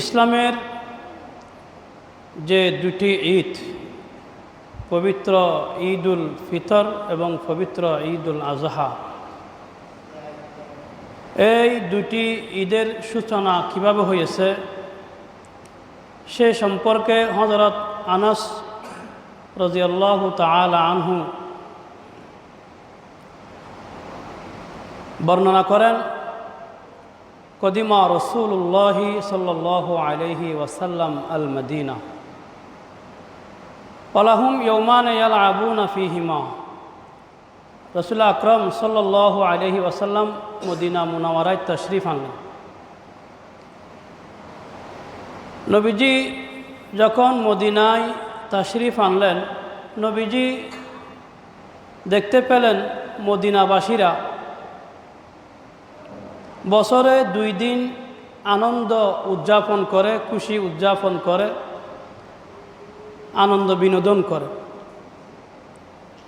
ইসলামের যে দুটি ঈদ, পবিত্র ঈদুল ফিতর এবং পবিত্র ঈদুল আজহা, এই দুটি ঈদের সূচনা কিভাবে হয়েছে সে সম্পর্কে হযরত আনাস রাদিয়াল্লাহু তাআলা আনহু বর্ণনা করেন, কদিমা রাসূলুল্লাহি সাল্লাল্লাহু আলাইহি ওয়াসাল্লাম আল মদিনা ওয়ালাহুম ইয়াওমান ইয়ালআবুনা ফীহিমা। রাসূল আকরাম সাল্লাল্লাহু আলাইহি ওয়াসাল্লাম মদিনা মুনাওয়ারায় তাশরীফ আনলেন। নবীজি যখন মদিনায় তাশরীফ আনলেন, নবীজি দেখতে পেলেন মদিনাবাসীরা বছরে 2 দিন আনন্দ উদযাপন করে, খুশি উদযাপন করে, আনন্দ বিনোদন করে।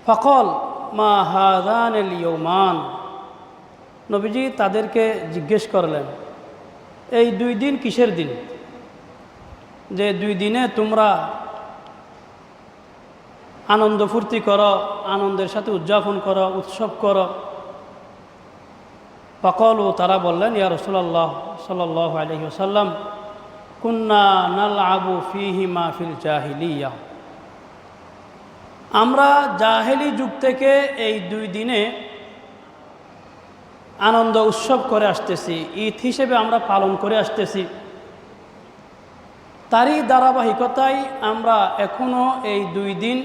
ফাকাল মা হাযানিল ইয়াওমান, নবীজি তাদেরকে জিজ্ঞেস করলেন, এই 2 দিন কিসের দিন, যে 2 দিনে তোমরা আনন্দ ফুর্তি করো, আনন্দের সাথে উদযাপন করো, উৎসব করো। ফাকালু, তারা বললেন, ইয়া রাসূলুল্লাহ সাল্লাল্লাহু আলাইহি ওয়াসাল্লাম, কুন্না নালআবু ফীহিমা ফিল জাহিলিয়া, আমরা জাহেলি যুগ থেকে এই 2 দিনে আনন্দ উৎসব করে আসতেছি, ঈদ হিসেবে আমরা পালন করে আসতেছি। তারই ধারাবাহিকতায় আমরা এখনও এই 2 দিন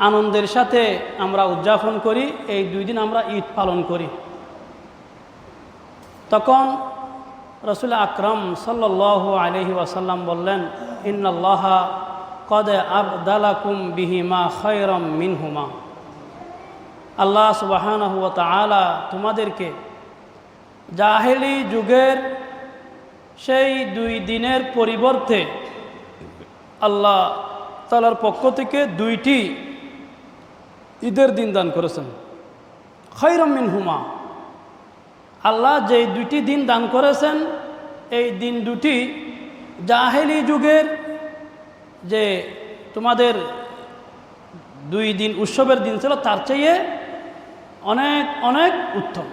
আনন্দের সাথে আমরা উদযাপন করি, এই 2 দিন আমরা ঈদ পালন করি। তখন রাসূল আকরাম সাল্লাল্লাহু আলাইহি ওয়াসাল্লাম বললেন, ইন্নাল্লাহা কদ আবদালাকুম বিহিমা খায়রাম মিনহুমা, আল্লাহ সুবহানাহু ওয়া তাআলা তোমাদেরকে জাহেলি যুগের সেই 2 দিনের পরিবর্তে আল্লাহ তাআলার পক্ষ থেকে 2টি ঈদের দিন দান করেছেন। খায়রাম মিনহুমা, আল্লাহ যেই 2টি দিন দান করেছেন, এই দিন দুটি জাহেলি যুগের যে তোমাদের 2 দিন উৎসবের দিন ছিল তার চেয়ে অনেক অনেক উত্তম।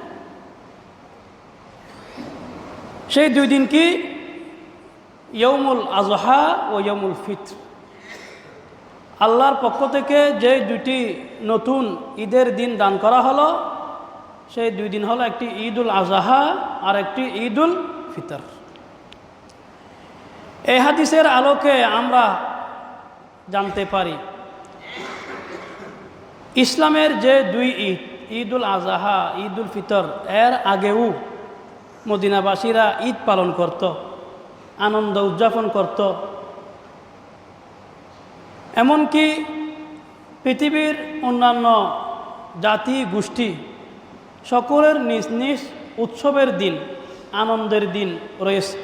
সেই 2 দিন কি? ইয়াউমুল আজহা ও ইয়াউমুল ফিতর। আল্লাহর পক্ষ থেকে যে 2টি নতুন ঈদের দিন দান করা হলো, সেই 2 দিন হলো একটি ঈদুল আজহা আর একটি ঈদুল ফিতর। এই হাদিসের আলোকে আমরা জানতে পারি, ইসলামের যে 2 ঈদ, ঈদুল আজহা, ঈদুল ফিতর, এর আগেও মদিনাবাসীরা ঈদ পালন করত, আনন্দ উদযাপন করত। এমনকি পৃথিবীর অন্যান্য জাতি গোষ্ঠী সকলের নিজ নিজ উৎসবের দিন, আনন্দের দিন রয়েছে।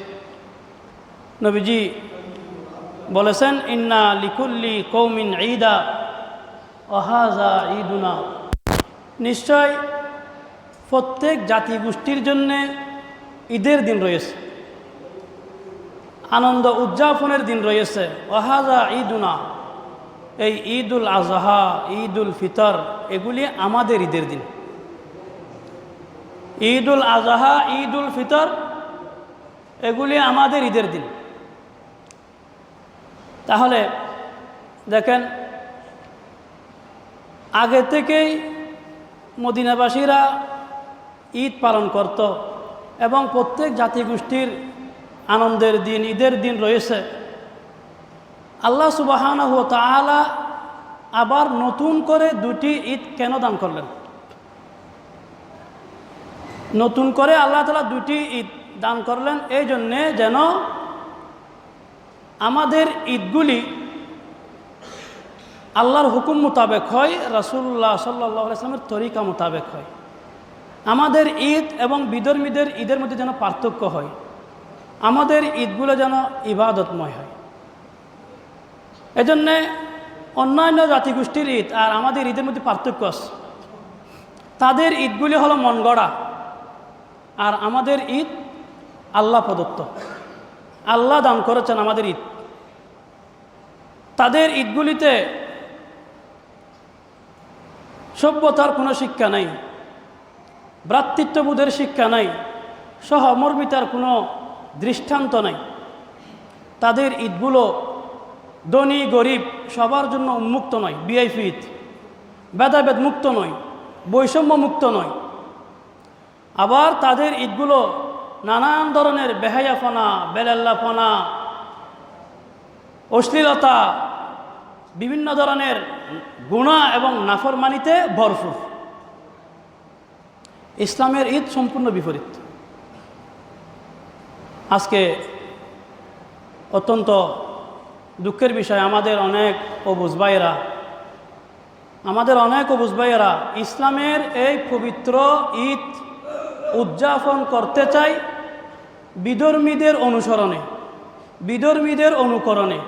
নবীজি বলেছেন, ইন্না লিকুল্লি কওমিন ঈদা ওয়া হাযা ঈদুনা, নিশ্চয় প্রত্যেক জাতি গোষ্ঠীর জন্যে ঈদের দিন রয়েছে, আনন্দ উদযাপনের দিন রয়েছে। ওয়া হাযা ঈদুনা, এই ঈদুল আজহা, ঈদুল ফিতর, এগুলি আমাদের ঈদের দিন। ঈদুল আজহা, ঈদুল ফিতর, এগুলি আমাদের ঈদের দিন। তাহলে দেখেন, আগে থেকেই মদিনাবাসীরা ঈদ পালন করত এবং প্রত্যেক জাতিগোষ্ঠীর আনন্দের দিন, ঈদের দিন রয়েছে। আল্লাহ সুবহানাহু ওয়া তাআলা আবার নতুন করে 2টি ঈদ কেন দান করলেন? নতুন করে আল্লাহ তাআলা 2টি ঈদ দান করলেন এই জন্যে, যেন আমাদের ঈদগুলি আল্লাহর হুকুম মোতাবেক হয়, রাসূলুল্লাহ সাল্লাল্লাহু আলাইহি ওয়াসাল্লামের তরিকা মোতাবেক হয়। আমাদের ঈদ এবং বিধর্মীদের ঈদের মধ্যে যেন পার্থক্য হয়, আমাদের ঈদগুলো যেন ইবাদতময় হয়। এজন্যে অন্যান্য জাতিগোষ্ঠীর ঈদ আর আমাদের ঈদের মধ্যে পার্থক্য আছে। তাদের ঈদগুলি হলো মন গড়া, আর আমাদের ঈদ আল্লাহ প্রদত্ত। আল্লাহ দান করেছেন আমাদের ঈদ। তাদের ঈদগুলিতে সভ্যতার কোনো শিক্ষা নাই, ভ্রাতৃত্ববোধের শিক্ষা নাই, সহমর্মিতার কোনো দৃষ্টান্ত নাই। তাদের ঈদগুলো ধনী গরিব সবার জন্য উন্মুক্ত নয়, ভিআইপি ঈদ, ভেদাভেদ মুক্ত নয়, বৈষম্য মুক্ত নয়। আবার তাদের ঈদগুলো নানান ধরনের বেহায়াফনা, বেলাল্লাফনা, অশ্লীলতা, বিভিন্ন ধরনের গুনাহ এবং নাফরমানিতে ভরপুর। ইসলামের ঈদ সম্পূর্ণ বিপরীত। আজকে অত্যন্ত দুঃখের বিষয়, আমাদের অনেক অবুঝ ভাইয়েরা ইসলামের এই পবিত্র ঈদ উদযাপন করতে চায় বিধর্মীদের অনুসরণে, বিধর্মীদের অনুকরণে।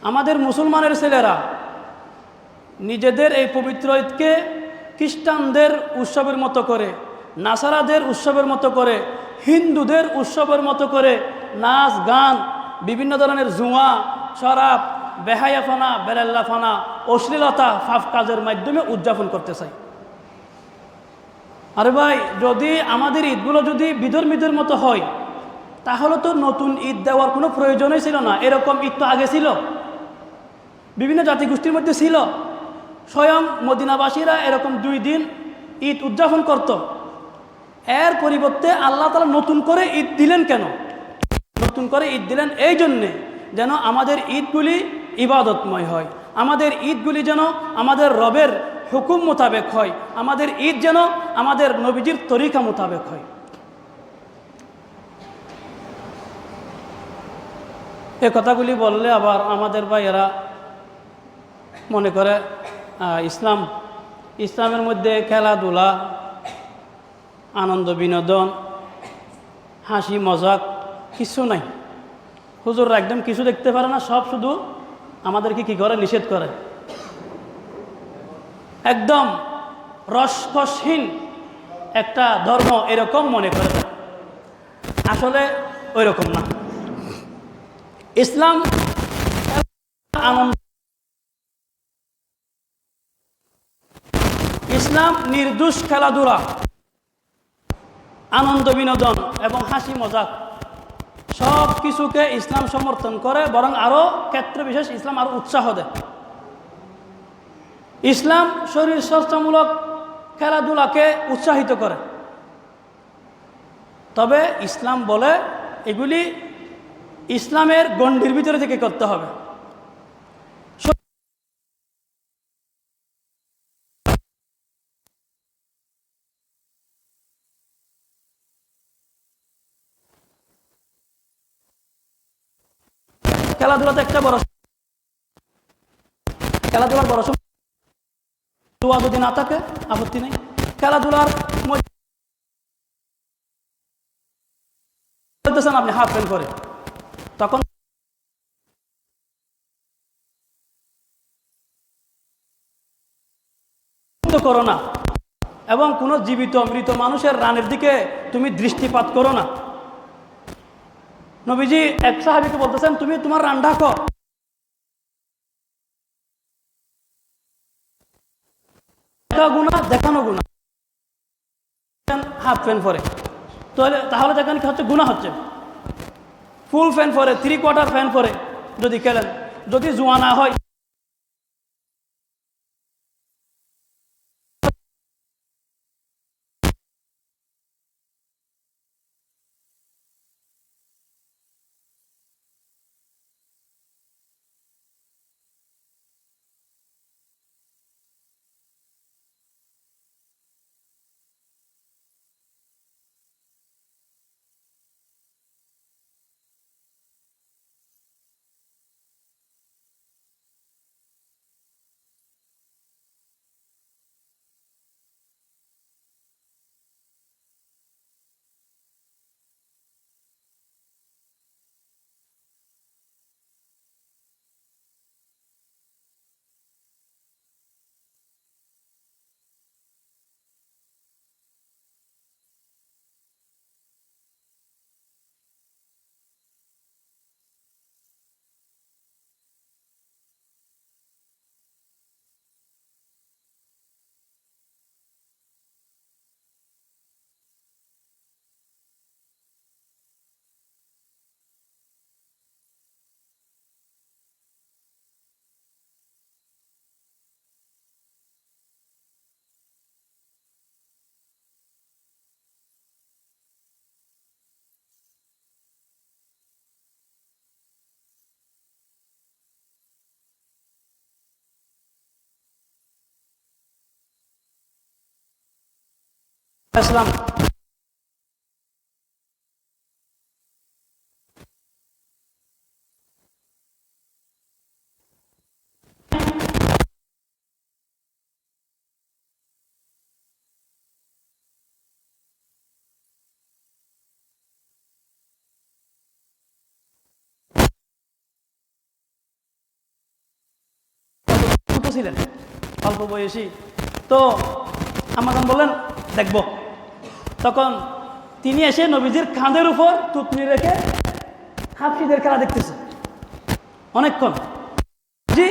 আমাদের মুসলমানের ছেলেরা নিজেদের এই পবিত্র ঈদকে খ্রিস্টানদের উৎসবের মতো করে, নাসারাদের উৎসবের মতো করে, হিন্দুদের উৎসবের মতো করে নাচ গান, বিভিন্ন ধরনের জুয়া, শরাব, বেহায়াফানা, বেলাল্লাফানা, অশ্লীলতা, ফাফ কাজের মাধ্যমে উদযাপন করতে চাই। আরে ভাই, যদি আমাদের ঈদগুলো যদি বিধর্মীদের মতো হয়, তাহলে তো নতুন ঈদ দেওয়ার কোনো প্রয়োজনই ছিল না। এরকম ঈদ তো আগে ছিল, বিভিন্ন জাতিগোষ্ঠীর মধ্যে ছিল। স্বয়ং মদিনাবাসীরা এরকম 2 দিন ঈদ উদযাপন করত। এর পরিবর্তে আল্লাহ তাআলা নতুন করে ঈদ দিলেন কেন? নতুন করে ঈদ দিলেন এই জন্যে যেন আমাদের ঈদগুলি ইবাদতময় হয়, আমাদের ঈদগুলি যেন আমাদের রবের হুকুম মোতাবেক হয়, আমাদের ঈদ যেন আমাদের নবীজির তরিকা মোতাবেক হয়। এ কথাগুলি বললে আবার আমাদের ভাইয়েরা মনে করে ইসলামের মধ্যে খেলাধুলা, আনন্দ বিনোদন, হাসি মজাক কিছু নাই। হুজুররা একদম কিছু দেখতে পারে না, সব শুধু আমাদেরকে কি করে? নিষেধ করে। একদম রসকসহীন একটা ধর্ম এরকম মনে করে। আসলে ওই রকম না। ইসলাম আনন্দ, ইসলাম নির্দোষ খেলাধুলা, আনন্দ বিনোদন এবং হাসি মজাক সব কিছুকে ইসলাম সমর্থন করে, বরং আরো ক্ষেত্র বিশেষ ইসলাম আরো উৎসাহ দেয়। ইসলাম শরীর চর্চামূলক খেলাধুলাকে উৎসাহিত করে। তবে ইসলাম বলে এগুলি ইসলামের গণ্ডির ভিতরে থেকে করতে হবে। খেলাধুলাতে একটা বড়, খেলাধুলার বড় দোয়া যদি না থাকে আপত্তি নেই। খেলাধুলার বলতেছেন আপনি হাফ প্যান্ট করে, তখন করো না, এবং কোনো জীবিত মৃত মানুষের রানের দিকে তুমি দৃষ্টিপাত করো না। নবীজি এক সাহাবীকে বলতেছেন, তুমি তোমার রান ঢাকো। গুনাহ, দেখানো গুনাহ। হাফ প্যান্ট পরে তাহলে দেখেন কি হচ্ছে? গুনাহ হচ্ছে। ফুল প্যান্ট পরে, 3/4 প্যান্ট পরে যদি খেলেন, যদি জুয়া না হয়, ইসলাম ছোট ছিলেন, অল্প বয়সী। তো আমাজন বললেন দেখব। তখন তিনি এসে নবীজির কাঁধের উপর টুপনি রেখে হাফসিদের খেলা দেখতেছে অনেকক্ষণ। জি,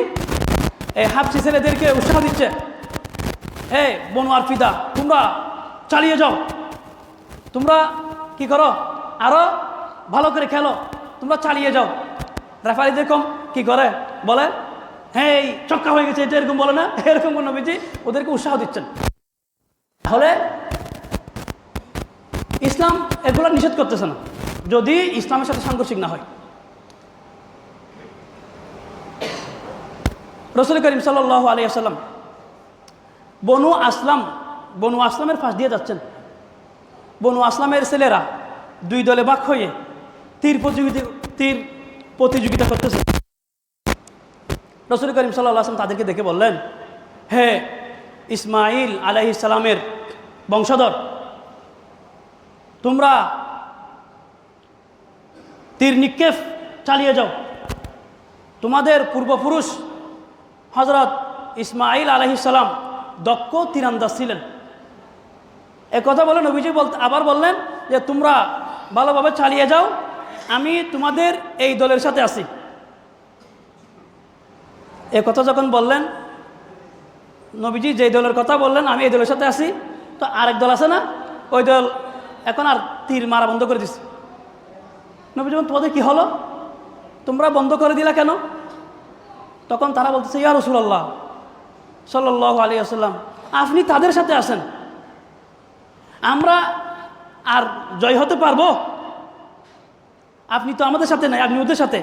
এই হাফসি ছেলেদেরকে উৎসাহ দিচ্ছে, হে বনু আরফিদা, তোমরা চালিয়ে যাও, তোমরা কি করো, আরো ভালো করে খেলো, তোমরা চালিয়ে যাও। রেফারি যেরকম কি করে বলে, হ্যাঁ এই চক্কা হয়ে গেছে, এটা এরকম বলে না, এরকম নবীজি ওদেরকে উৎসাহ দিচ্ছেন। তাহলে ইসলাম এগুলো নিষেধ করতেছে না, যদি ইসলামের সাথে সাংঘর্ষিক না হয়। রাসূল করিম সাল্লাল্লাহু আলাইহি ওয়াসাল্লাম বনু আসলামের পাশ দিয়ে যাচ্ছেন। বনু আসলামের ছেলেরা দুই দলে ভাগ হয়ে তীর প্রতিযোগিতা করতেছে। রাসূল করিম সাল্লাল্লাহু আলাইহি ওয়াসাল্লাম তাদেরকে দেখে বললেন, হে ইসমাঈল আলাইহিস সালামের বংশধর, তোমরা তীর নিক্ষেপ চালিয়ে যাও। তোমাদের পূর্বপুরুষ হযরত ইসমাঈল আলাইহিস সালাম দক্ষ তীরন্দাজ ছিলেন। কথা বলে নবীজি আবার বললেন যে তোমরা ভালোভাবে চালিয়ে যাও, আমি তোমাদের এই দলের সাথে আছি। কথা যখন বললেন, নবীজি যে দলের কথা বললেন আমি এই দলের সাথে আছি, তো আরেক দল আছে না, ওই দল এখন আর তীর মারা বন্ধ করে দিচ্ছে। নবীজি বলেন, তোমাদের কি হলো, তোমরা বন্ধ করে দিলা কেন? তখন তারা বলতেছে, ইয়া রাসূলুল্লাহ সাল্লাল্লাহু আলাইহি ওয়াসাল্লাম, আপনি তাদের সাথে আছেন, আমরা আর জয় হতে পারবো? আপনি তো আমাদের সাথে নাই, আপনি ওদের সাথে।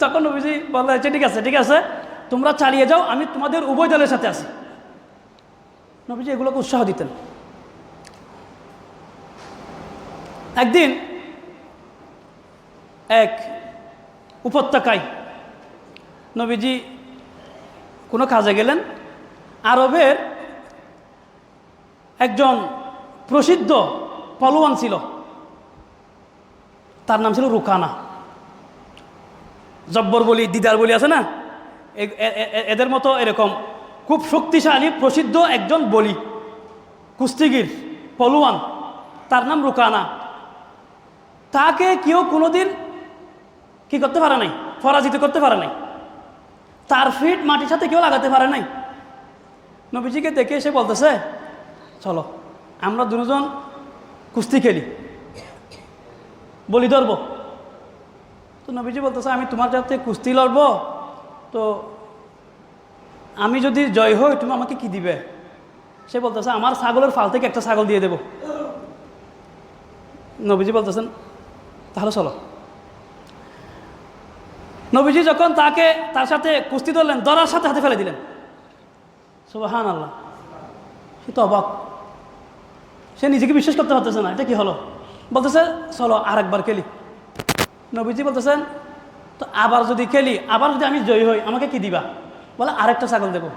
তখন নবীজি বললেন, ঠিক আছে ঠিক আছে, তোমরা চালিয়ে যাও, আমি তোমাদের উভয় দলের সাথে আছি। নবীজি এগুলোকে উৎসাহ দিতেন। একদিন এক উপত্যকায় নবীজি কোনো কাজে গেলেন। আরবের একজন প্রসিদ্ধ পলোয়ান ছিল, তার নাম ছিল রুকানা। জব্বর বলি, দিদার বলি আছে না, এদের মতো এরকম খুব শক্তিশালী প্রসিদ্ধ একজন বলি, কুস্তিগির, পলোয়ান, তার নাম রুকানা। তাকে কেউ কোনোদিন কি করতে পারে নাই, পরাজিত করতে পারে নাই, তার ফিট মাটির সাথে কেউ লাগাতে পারে নাই। নবীজিকে দেখে এসে বলতেছে, চলো আমরা দুজন কুস্তি খেলি, বলি ধরবো। তো নবীজি বলতেছে, আমি তোমার সাথে কুস্তি লড়বো, তো আমি যদি জয় হই তুমি আমাকে কি দিবে? সে বলতেছে, আমার ছাগলের ফাল থেকে একটা ছাগল দিয়ে দেব। নবীজি বলতেছেন, তাহলে চলো। নবীজি যখন তার সাথে কুস্তি ধরলেন, ধরার সাথে হাতে ফেলে দিলেন। সুবহানাল্লাহ, সে তো অবাক, সে নিজেকে বিশ্বাস করতে পারতেছে না, এটা কি হলো। বলতেছে, চলো আরেকবার খেলি। নবীজি বলতেছেন, তো আবার যদি খেলি, আবার যদি আমি জয়ী হই আমাকে কি দিবা? বলে, আরেকটা ছাগল দেবো।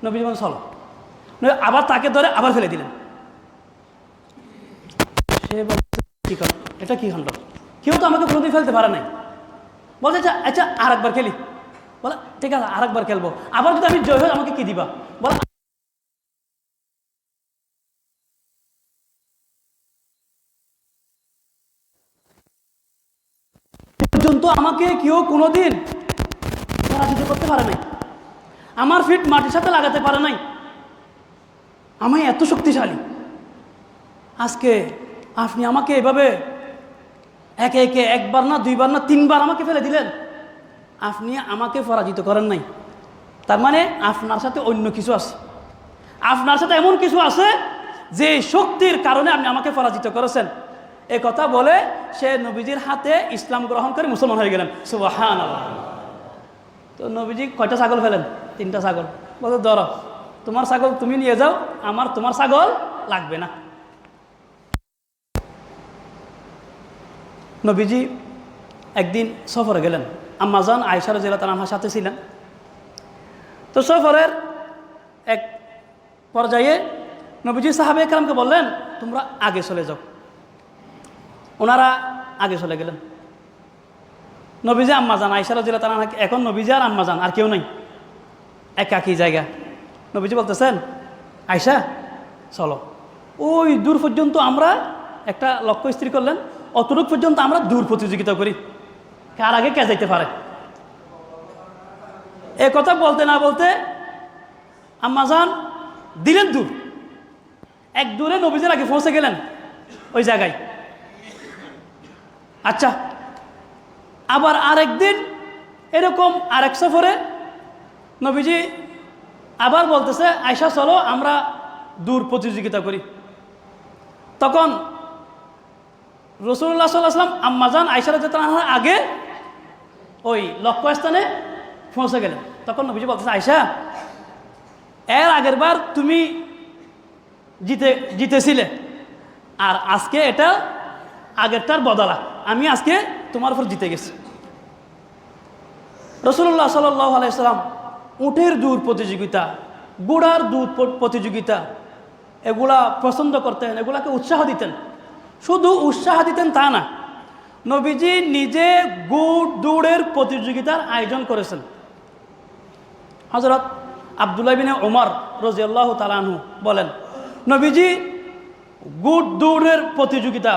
নবীজি বলেন, চলো। আবার তাকে ধরে আবার ফেলে দিলেন। সে বলছে, কি কর, এটা কি খণ্ড, কেউ তো আমাকে কোনোদিন ফেলতে পারে নাই। বলছে, আচ্ছা আরেকবার খেলি। বলে, ঠিক আছে আরেকবার খেলবো, আবার যদি আমি জয় হই আমাকে কি দিবা? বলে, পর্যন্ত আমাকে কেউ কোনোদিন পরাজিত করতে পারে নাই, আমার ফিট মাটির সাথে লাগাতে পারে নাই, আমি এত শক্তিশালী। আজকে আপনি আমাকে এভাবে একে একে একবার না দুইবার না তিনবার আমাকে ফেলে দিলেন, আপনি আমাকে পরাজিত করেন নাই, তার মানে আপনার সাথে অন্য কিছু আছে, আপনার সাথে এমন কিছু আছে যে শক্তির কারণে আপনি আমাকে পরাজিত করেছেন। এ কথা বলে সে নবীজির হাতে ইসলাম গ্রহণ করে মুসলমান হয়ে গেলেন। সুবহানাল্লাহ। তো নবীজি কয়টা ছাগল ফেলেন? 3টা ছাগল। বলে, ধরো তোমার ছাগল তুমি নিয়ে যাও, তোমার ছাগল লাগবে না। নবীজি একদিন সফরে গেলেন, আম্মাজান আয়েশা রাদিয়াল্লাহু তাআলার সাথে ছিলেন। তো সফরের এক পর্যায়ে নবীজি সাহাবায়ে কেরামকে বললেন, তোমরা আগে চলে যাও। ওনারা আগে চলে গেলেন। নবীজি আম্মাজান আয়েশা রাদিয়াল্লাহু তাআলা, এখন নবীজি আর আম্মাজান আর কেউ নেই, একাকী জায়গা। নবীজি বলতেছেন, আয়েশা চলো, ওই দূর পর্যন্ত আমরা একটা লক্ষ্য স্থির করলেন, অতটুক পর্যন্ত আমরা দূর প্রতিযোগিতা করি, কার আগে কে যাইতে পারে। এ কথা বলতে না বলতে আম্মাজান দিলেন দূর, এক দূরে নবীজির আগে পৌঁছে গেলেন ওই জায়গায়। আচ্ছা, আবার আরেকদিন এরকম আরেক সফরে নবীজি আবার বলতেছে, আয়েশা চলো আমরা দূর প্রতিযোগিতা করি। তখন রাসূলুল্লাহ সাল্লাল্লাহু আলাইহি ওয়াসাল্লাম আম্মাজান আয়েশা রাদিয়াল্লাহু আনহার আগে ওই লক্ষ্যস্থানে পৌঁছে গেলেন। তখন নবীজি বলতেছে, আয়েশা এর আগের বার তুমি জিতেছিলে, আর আজকে এটা আগেরটার বদলা, আমি আজকে তোমার উপর জিতে গেছি। রাসূলুল্লাহ সাল্লাল্লাহু আলাইহি ওয়াসাল্লাম উটের দূর প্রতিযোগিতা, ঘোড়ার দূর প্রতিযোগিতা এগুলা পছন্দ করতেন, এগুলাকে উৎসাহ দিতেন। শুধু উৎসাহ দিতেন তা না, নবীজি নিজে দৌড়ের প্রতিযোগিতার আয়োজন করেছেন। হযরত আব্দুল্লাহ বিন ওমর রাদিয়াল্লাহু তাআলা আনহু বলেন, নবীজি দৌড়ের প্রতিযোগিতা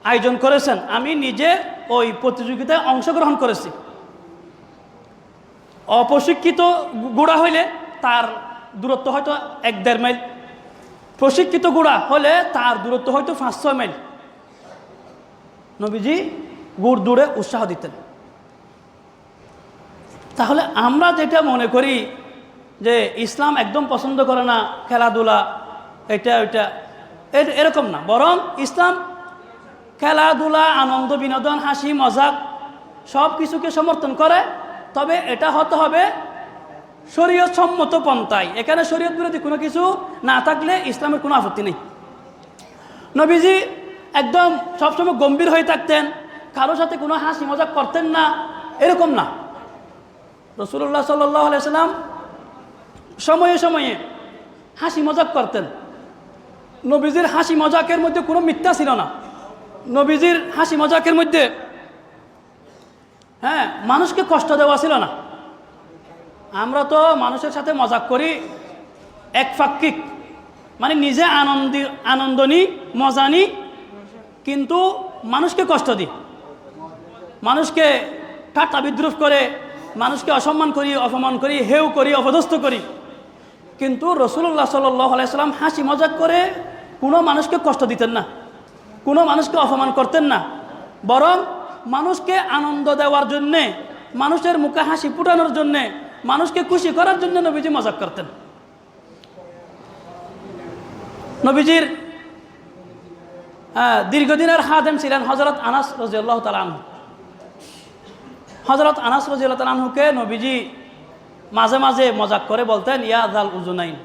আয়োজন করেছেন, আমি নিজে ওই প্রতিযোগিতায় অংশগ্রহণ করেছি। অপ্রশিক্ষিত ঘোড়া হইলে তার দূরত্ব হয়তো 1-1.5 মাইল, প্রশিক্ষিত ঘোড়া হলে তার দূরত্ব হয়তো 5-6 মাইল। নবীজি দৌড়ে উৎসাহ দিতেন। তাহলে আমরা যেটা মনে করি যে ইসলাম একদম পছন্দ করে না খেলাধুলা, এটা ওইটা, এরকম না, বরং ইসলাম খেলাধুলা, আনন্দ বিনোদন, হাসি মজাক সব কিছুকে সমর্থন করে, তবে এটা হতে হবে শরীয়ত সম্মত পন্থায়। এখানে শরীয়ত বিরোধী কোনো কিছু না থাকলে ইসলামের কোনো আপত্তি নেই। নবীজি একদম সবসময় গম্ভীর হয়ে থাকতেন, কারোর সাথে কোনো হাসি মজাক করতেন না, এরকম না। রাসূলুল্লাহ সাল্লাল্লাহু আলাইহি ওয়াসাল্লাম সময়ে সময়ে হাসি মজাক করতেন। নবীজির হাসি মজাকের মধ্যে কোনো মিথ্যা ছিল না। নবীজির হাসি মজাকের মধ্যে মানুষকে কষ্ট দেওয়া ছিল না। আমরা তো মানুষের সাথে মজাক করি একপাক্ষিক, মানে নিজে আনন্দ নিই, মজা নিই, কিন্তু মানুষকে কষ্ট দিই, মানুষকে ঠাট্টা বিদ্রুপ করে, মানুষকে অসম্মান করি, অপমান করি, হেউ করি, অপদস্থ করি। কিন্তু রাসূলুল্লাহ সাল্লাল্লাহু আলাইহি ওয়াসাল্লাম হাসি মজাক করে কোনো মানুষকে কষ্ট দিতেন না, কোনো মানুষকে অপমান করতেন না, বরং মানুষকে আনন্দ দেওয়ার জন্যে, মানুষের মুখে হাসি ফুটানোর জন্যে, মানুষকে খুশি করার জন্য নবীজি মজাক করতেন। নবীজির দীর্ঘদিনের খাদেম ছিলেন হযরত আনাস রাদিয়াল্লাহু তাআলা আনহু। হযরত আনাস রাদিয়াল্লাহু তাআলা আনহুকে নবীজি মাঝে মাঝে মজাক করে বলতেন, ইয়া যাল উজুনাইন,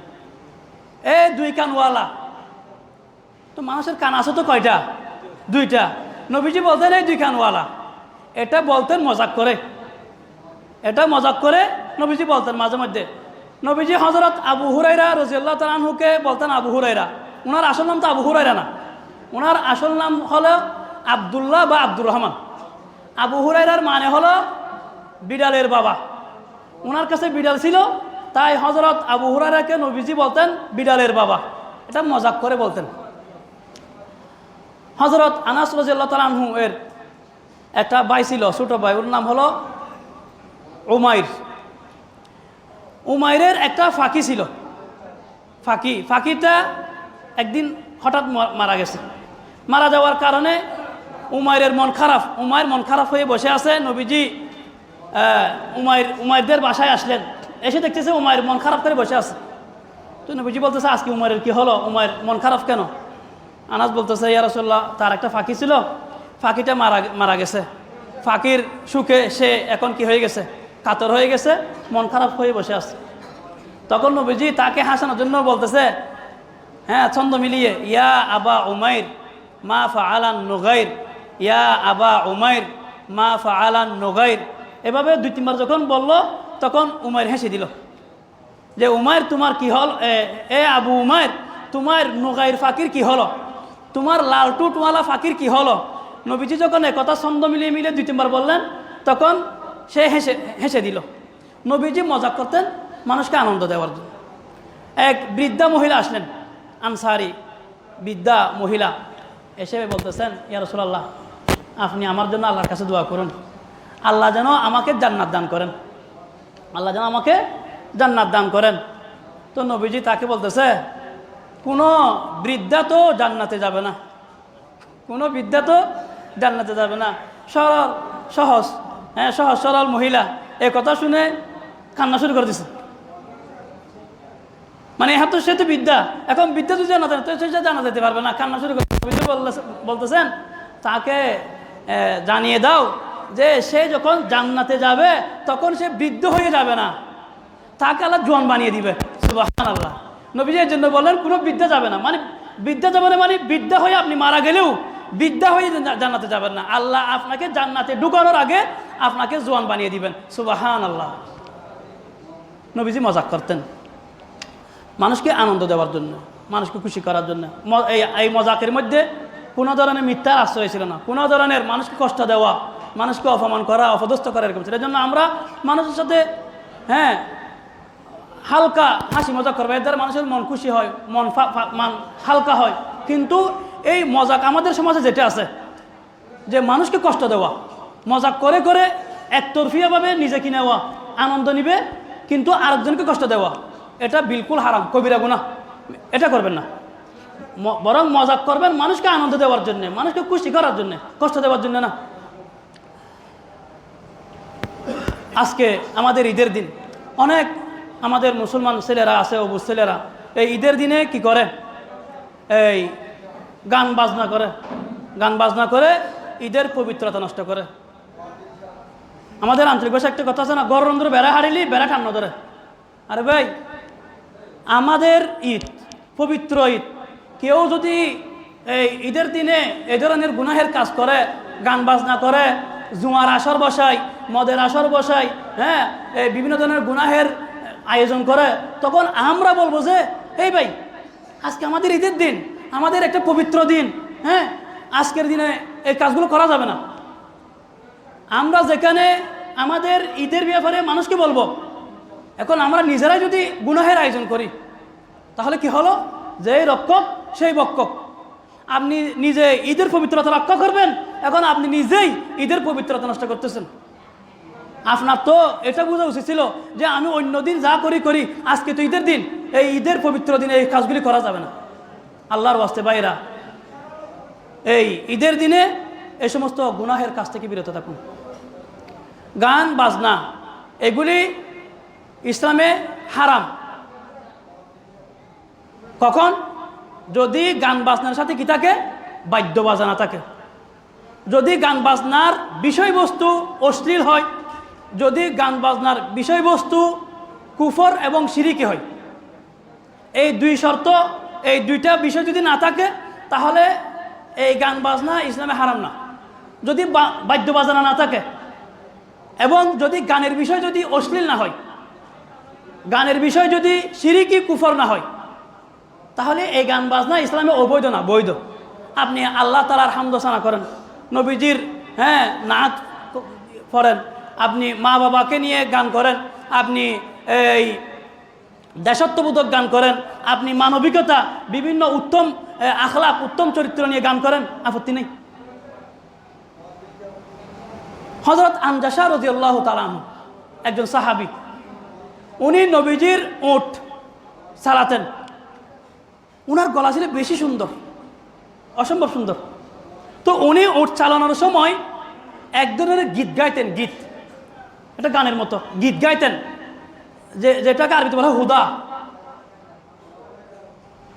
এ 2 কানওয়ালা। তো মানুষের কান আছে তো কয়টা? 2টা। নবীজি বলতেন এই 2 কানওয়ালা। এটা বলতেন মজাক করে, এটা মজাক করে নবীজি বলতেন মাঝে মধ্যে। নবীজি হযরত আবু হুরায়রা রাদিয়াল্লাহু তাআলা আনহুকে বলতেন আবু হুরায়রা। ওনার আসল নাম তো আবু হুরায়রা না, ওনার আসল নাম হলো আব্দুল্লাহ বা আব্দুর রহমান। আবু হুরায়রার মানে হলো বিড়ালের বাবা। ওনার কাছে বিড়াল ছিল, তাই হযরত আবু হুরায়রাকে নবীজি বলতেন বিড়ালের বাবা, এটা মজাক করে বলতেন। হযরত আনাস রাদিয়াল্লাহু তাআলা আনহু এর একটা ভাই ছিল, ছোট ভাই, ওর নাম হলো উমাইর। উমাইরের একটা ফাঁকি ছিল, ফাঁকিটা একদিন হঠাৎ মারা গেছে। মারা যাওয়ার কারণে উমাইরের মন খারাপ, উমাইর মন খারাপ হয়ে বসে আছে। নবীজি উমাইরদের বাসায় আসলেন, এসে দেখতেছে উমাইর মন খারাপ করে বসে আছে। তো নবীজি বলতেছে, আজকে উমাইরের কি হলো, উমাইর মন খারাপ কেন? আনাস বলতেছে, ইয়া রাসূলুল্লাহ, তার একটা ফাঁকি ছিল, ফাঁকিটা মারা গেছে। ফাঁকির সুখে সে এখন কি হয়ে গেছে, কাতর হয়ে গেছে, মন খারাপ হয়ে বসে আছে। তখন নবীজি তাকে হাসানোর জন্য বলতেছে, ছন্দ মিলিয়ে, ইয়া আবা উমাইর মা ফাআলান নুগাইর, ইয়া আবা উমাইর মা ফাআলান নুগাইর। এভাবে 2-3 বার যখন বলল তখন উমাইর হেসে দিল যে উমাইর তোমার কি হল, এ আবু উমাইর তোমার নুগাইর ফাকির কি হলো, তোমার লালটুটওয়ালা ফাকির কি হলো। নবীজি যখন একথা ছন্দ মিলিয়ে মিলিয়ে 2-3 বার বললেন তখন সে হেসে দিল। নবীজি মজাক করতেন মানুষকে আনন্দ দেওয়ার জন্য। এক বৃদ্ধা মহিলা আসলেন, আনসারি বৃদ্ধা মহিলা, এসে বলতেছেন ইয়া রাসূলুল্লাহ আপনি আমার জন্য আল্লাহর কাছে দোয়া করুন, আল্লাহ যেন আমাকে জান্নাত দান করেন, আল্লাহ যেন আমাকে জান্নাত দান করেন। তো নবীজি তাকে বলতেছে কোনো বৃদ্ধা তো জান্নাতে যাবে না, কোনো বৃদ্ধা তো জান্নাতে যাবে না। সহজ সরল মহিলা এ কথা শুনে কান্না শুরু করে দিছে। মানে সে তো বিদ্যা, এখন বিদ্যা যদি জানাতে সে জানা যেতে পারবে না, কান্না শুরু করে বলতেছেন তাকে জানিয়ে দাও যে সে যখন জান্নাতে যাবে তখন সে বৃদ্ধ হয়ে যাবে না, তাকে আল্লাহ জোয়ান বানিয়ে দিবে। সুবহানাল্লাহ। নবীজি এর জন্য বললেন কোনো বিদ্যা যাবে না, মানে বিদ্যা যাবে না, মানে বিদ্যা হয়ে আপনি মারা গেলেও বিদ্যা হয়ে জান্নাতে যাবেন না, আল্লাহ আপনাকে জান্নাতে ঢুকানোর আগে আপনাকে জোয়ান বানিয়ে দিবেন। সুবহানাল্লাহ। নবীজি মজাক করতেন মানুষকে আনন্দ দেওয়ার জন্য, মানুষকে খুশি করার জন্য। এই মজাকের মধ্যে কোনো ধরনের মিথ্যার আশ্রয় ছিল না, কোনো ধরনের মানুষকে কষ্ট দেওয়া, মানুষকে অপমান করা, অপদস্থ করা এরকম ছিল। এই জন্য আমরা মানুষের সাথে হালকা হাসি মজাক করবো, এর দ্বারা মানুষের মন খুশি হয়, মন হালকা হয়। কিন্তু এই মজাক আমাদের সমাজে যেটা আছে যে মানুষকে কষ্ট দেওয়া, মজাক করে করে একতরফিয়াভাবে নিজেকে নেওয়া, আনন্দ নিবে কিন্তু আরেকজনকে কষ্ট দেওয়া, এটা বিলকুল হারাম, কবিরা গুনাহ। এটা করবেন না, বরং মজাক করবেন মানুষকে আনন্দ দেওয়ার জন্য, মানুষকে খুশি করার জন্য, কষ্ট দেওয়ার জন্য না। আজকে আমাদের ঈদের দিন অনেক আমাদের মুসলমান ছেলেরা আছে, অবুজ ছেলেরা এই ঈদের দিনে কি করে, এই গান বাজনা করে ঈদের পবিত্রতা নষ্ট করে। আমাদের আঞ্চলিক ভাষা একটা কথা আছে না, গররন্ধ্র বেড়া হারিলি বেড়া টান্ন ধরে। আরে ভাই আমাদের ঈদ পবিত্র ঈদ, কেউ যদি এই ঈদের দিনে এ ধরনের গুনাহের কাজ করে, গান বাজনা করে, জুয়ার আসর বসায়, মদের আসর বসায়, এই বিভিন্ন ধরনের গুনাহের আয়োজন করে, তখন আমরা বলবো যে এই ভাই আজকে আমাদের ঈদের দিন, আমাদের একটা পবিত্র দিন, আজকের দিনে এই কাজগুলো করা যাবে না। আমরা যেখানে আমাদের ঈদের ব্যাপারে মানুষকে বলবো, এখন আমরা নিজেরাই যদি গুনাহের আয়োজন করি তাহলে কি হলো, যেই রক্ষক সেই বক্ষক। আপনি নিজে ঈদের পবিত্রতা রক্ষা করবেন, এখন আপনি নিজেই ঈদের পবিত্রতা নষ্ট করতেছেন। আপনার তো এটা বোঝা উচিত ছিল যে আমি অন্য দিন যা করি আজকে তো ঈদের দিন, এই ঈদের পবিত্র দিনে এই কাজগুলি করা যাবে না। আল্লাহর ওয়াস্তে ভাইরা, এই ঈদের দিনে এই সমস্ত গুনাহের কাজ থেকে বিরত থাকুন। গান বাজনা এগুলি ইসলামে হারাম। কখন? যদি গান বাজনার সাথে কি থাকে, বাদ্য বাজানা থাকে, যদি গান বাজনার বিষয়বস্তু অশ্লীল হয়, যদি গান বাজনার বিষয়বস্তু কুফর এবং শিরিকি হয়, এই দুই শর্ত, এই দুইটা বিষয় যদি না থাকে তাহলে এই গান বাজনা ইসলামে হারাম না। যদি বাদ্য বাজানা না থাকে এবং যদি গানের বিষয় যদি অশ্লীল না হয়, গানের বিষয় যদি শিরিকি কুফর না হয়, তাহলে এই গান বাজনা ইসলামে অবৈধ না, বৈধ। আপনি আল্লাহ তাআলার হামদোসানা করেন, নবীজির নাত পড়েন, আপনি মা বাবাকে নিয়ে গান করেন, আপনি এই দেশাত্মবোধক গান করেন, আপনি মানবিকতা, বিভিন্ন উত্তম আখলাক, উত্তম চরিত্র নিয়ে গান করেন, আপত্তি নেই। হযরত আনজাশা রাদিয়াল্লাহু তাআলা আনহু একজন সাহাবী, উনি নবীজির উট চালাতেন। উনার গলা ছিল বেশি সুন্দর, অসম্ভব সুন্দর। তো উনি উট চালানোর সময় এক ধরনের গীত গাইতেন, গীত, এটা গানের মতো গীত গাইতেন, যেটাকে আরবিতে বলা হয় হুদা।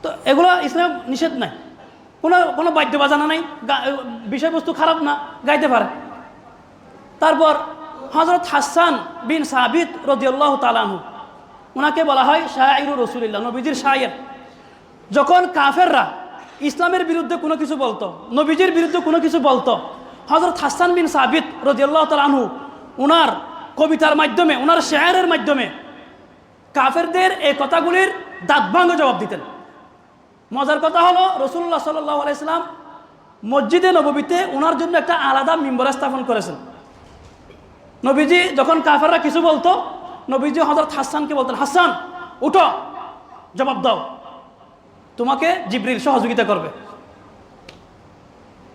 তো এগুলো ইসলাম নিষেধ নাই, কোনো বাদ্য বাজানা নাই, বিষয়বস্তু খারাপ না, গাইতে পারে। তারপর হযরত হাসান বিন সাবিত রাদিয়াল্লাহু তাআলা আনহু, ওনাকে বলা হয় শায়রুর রাসূলুল্লাহ, নবীজির শায়ের। যখন কাফেররা ইসলামের বিরুদ্ধে কোনো কিছু বলতো, নবীজির বিরুদ্ধে কোনো কিছু বলতো, হযরত হাসান বিন সাবিত রাদিয়াল্লাহু তাআলা আনহু ওনার কবিতার মাধ্যমে, ওনার শেয়ারের মাধ্যমে কাফেরদের এই কথাগুলির দাঁতভাঙ্গা জবাব দিতেন। মজার কথা হলো রাসূলুল্লাহ সাল্লাল্লাহু আলাইহি সাল্লাম মসজিদে নববীতে ওনার জন্য একটা আলাদা মিম্বর স্থাপন করেছেন। নবীজি যখন কাফেররা কিছু বলতো, নবীজি হযরত হাসানকে বলতেন, হাসান উঠো, জবাব দাও, তোমাকে জিবরিল সহযোগিতা করবে।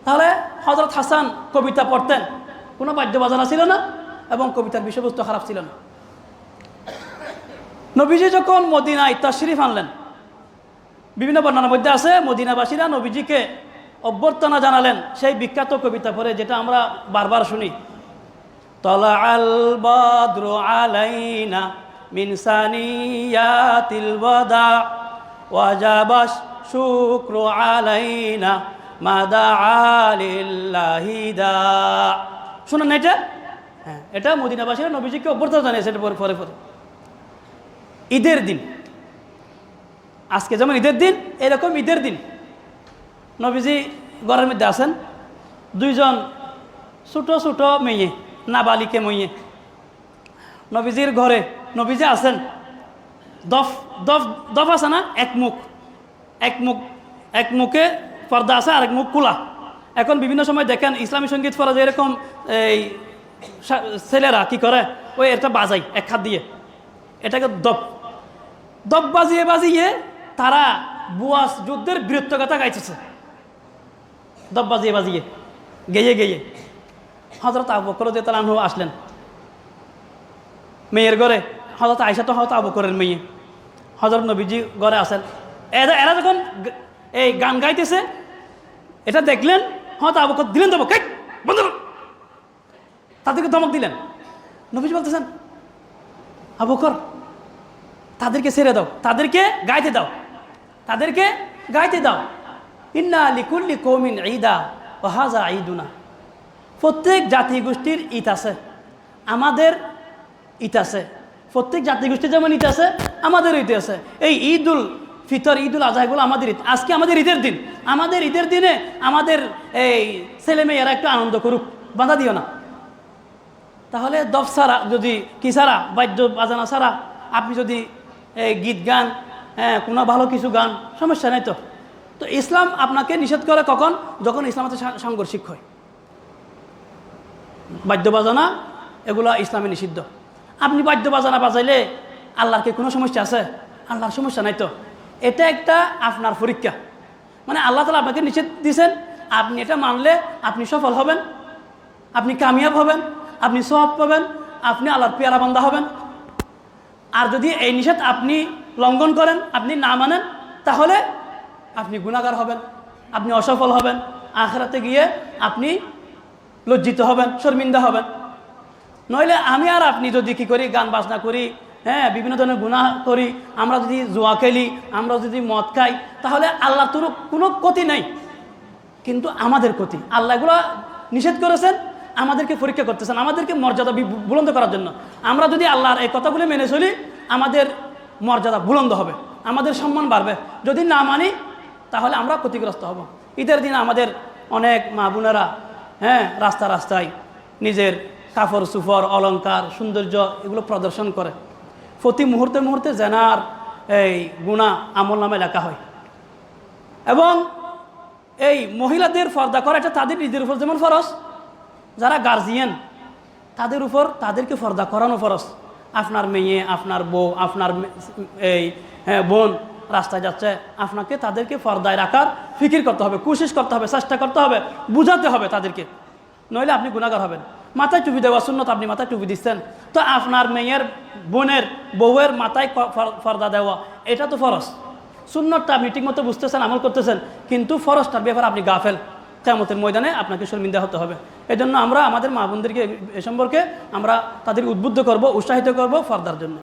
তাহলে হযরত হাসান কবিতা পড়তেন, কোনো বাদ্য বাজনা ছিল না এবং কবিতার বিষয়বস্তু খারাপ ছিল না। নবীজি যখন মদিনায় তাশরিফ আনলেন, বিভিন্ন বর্ণনার মধ্যে আছে মদিনাবাসীরা নবীজিকে অভ্যর্থনা জানালেন সেই বিখ্যাত কবিতা পড়ে, যেটা আমরা বারবার শুনি, তলাআল বাদরু আলাইনা মিন সানিয়াতিল ওয়াদা ওয়াজাবাশ শুকরু আলাইনা মাদা লিল্লাহি দা। শুনেন না এটা? হ্যাঁ, এটা মদিনাবাসীরা নবীজিকে অভ্যর্থনা জানিয়েছে। এটা পরে পরে পরে ঈদের দিন, আজকে যেমন ঈদের দিন, এরকম ঈদের দিন নবীজি ঘরের মধ্যে আছেন, দুইজন ছোট ছোট মেয়ে, নাবালিকে মেয়ে নবীজির ঘরে। নবীজি আছেন, দফ দফ দফ আছে না, এক মুখে পর্দা আছে, আরেক মুখ খোলা। এখন বিভিন্ন সময় দেখেন ইসলামী সঙ্গীত পড়া, যেরকম এই ছেলেরা কি করে, ওই এটা বাজাই এক হাত দিয়ে, এটাকে দফ দফ বাজিয়ে বাজিয়ে তারা বুয়াস যুদ্ধের বীরত্ব কথা গাইতেছে, দফ বাজিয়ে বাজিয়ে গেয়ে গেয়ে। হযরত আবু বকর রাদিয়াল্লাহু আনহু আসলেন মেয়ের ঘরে। হযরত আয়েশা তো হযরত আবু বকরের মেয়ে, হযরত নবীজি ঘরে আসেন। এরা যখন এই গান গাইতেছে, এটা দেখলেন, হয়তো আবু বকর দিলেন ধমক, বন্ধ কর, তাদেরকে ধমক দিলেন। নবীজি বলতেছেন, আবু বকর তাদেরকে ছেড়ে দাও, তাদেরকে গাইতে দাও, তাদেরকে গাইতে দাও। ইন্না লিকুল্লি কওমিন ঈদা ওয়া হাযা ঈদুনা। প্রত্যেক জাতি গোষ্ঠীর ঈদ আছে, আমাদের ঈদ আছে। প্রত্যেক জাতি গোষ্ঠীর যেমন ঈদ আছে, আমাদের ঈদ আছে। এই ঈদুল ফিতর, ঈদুল আজহা, এগুলো আমাদের ঈদ। আজকে আমাদের ঈদের দিন, আমাদের ঈদের দিনে আমাদের এই ছেলেমেয়েরা একটু আনন্দ করুক, বাধা দিও না। তাহলে দফ ছাড়া, যদি কি ছাড়া, বাদ্য বাজানা ছাড়া আপনি যদি এই গীত গান, হ্যাঁ, কোনো ভালো কিছু গান, সমস্যা নেই তো। তো ইসলাম আপনাকে নিষেধ করে কখন? যখন ইসলামের সাংঘর্ষিক হয়। বাদ্য বাজানা এগুলো ইসলামে নিষিদ্ধ। আপনি বাদ্য বাজানা বাজাইলে আল্লাহর কি কোনো সমস্যা আছে? আল্লাহর সমস্যা নাই তো। এটা একটা আপনার পরীক্ষা, মানে আল্লাহ তাআলা আপনাকে নিষেধ দিয়েছেন, আপনি এটা মানলে আপনি সফল হবেন, আপনি কামিয়াব হবেন, আপনি সওয়াব পাবেন, আপনি আল্লাহর পেয়ারা বান্দা হবেন। আর যদি এই নিষেধ আপনি লঙ্ঘন করেন, আপনি না মানেন, তাহলে আপনি গুনাহগার হবেন, আপনি অসফল হবেন, আখিরাতে গিয়ে আপনি লজ্জিত হবেন, শর্মিন্দা হবেন। নইলে আমি আর আপনি যদি কি করি, গান বাজনা করি, হ্যাঁ, বিভিন্ন ধরনের গুনাহ করি, আমরা যদি জুয়া খেলি, আমরা যদি মদ খাই, তাহলে আল্লাহ তোর কোনো ক্ষতি নাই, কিন্তু আমাদের ক্ষতি। আল্লাহ এগুলো নিষেধ করেছেন, আমাদেরকে পরীক্ষা করতেছেন, আমাদেরকে মর্যাদা বুলন্দ করার জন্য। আমরা যদি আল্লাহর এই কথাগুলি মেনে চলি, আমাদের মর্যাদা বুলন্দ হবে, আমাদের সম্মান বাড়বে। যদি না মানি, তাহলে আমরা ক্ষতিগ্রস্ত হব। ঈদের দিন আমাদের অনেক মা বোনেরা, হ্যাঁ, রাস্তা রাস্তায় নিজের কাপড় সুফর, অলংকার, সৌন্দর্য এগুলো প্রদর্শন করে। প্রতি মুহূর্তে মুহূর্তে জেনার এই গুনাহ আমল নামে লেখা হয়। এবং এই মহিলাদের পর্দা করা, এটা তাদের নিজের উপর যেমন ফরজ, যারা গার্জিয়ান তাদের উপর তাদেরকে পর্দা করানো ফরজ। আপনার মেয়ে, আপনার বউ, আপনার এই বোন রাস্তায় যাচ্ছে, আপনাকে তাদেরকে পর্দায় রাখার ফিকির করতে হবে, কোশিশ করতে হবে, চেষ্টা করতে হবে, বুঝাতে হবে তাদেরকে, নইলে আপনি গুনাহগার হবেন। মাথায় টুপি দেওয়া সুন্নত, আপনি মাথায় টুপি দিচ্ছেন, তো আপনার মেয়ের, বোনের, বউয়ের মাথায় পর্দা দেওয়া এটা তো ফরজ। সুন্নতটা আপনি ঠিকমতো বুঝতেছেন, আমল করতেছেন, কিন্তু ফরজটার ব্যাপারে আপনি গাফেল। কিয়ামতের ময়দানে আপনাকে শর্মিন্দা হতে হবে। এই জন্য আমরা আমাদের মা বোনদেরকে এ সম্পর্কে আমরা তাদের উদ্বুদ্ধ করব, উৎসাহিত করব পর্দার জন্য।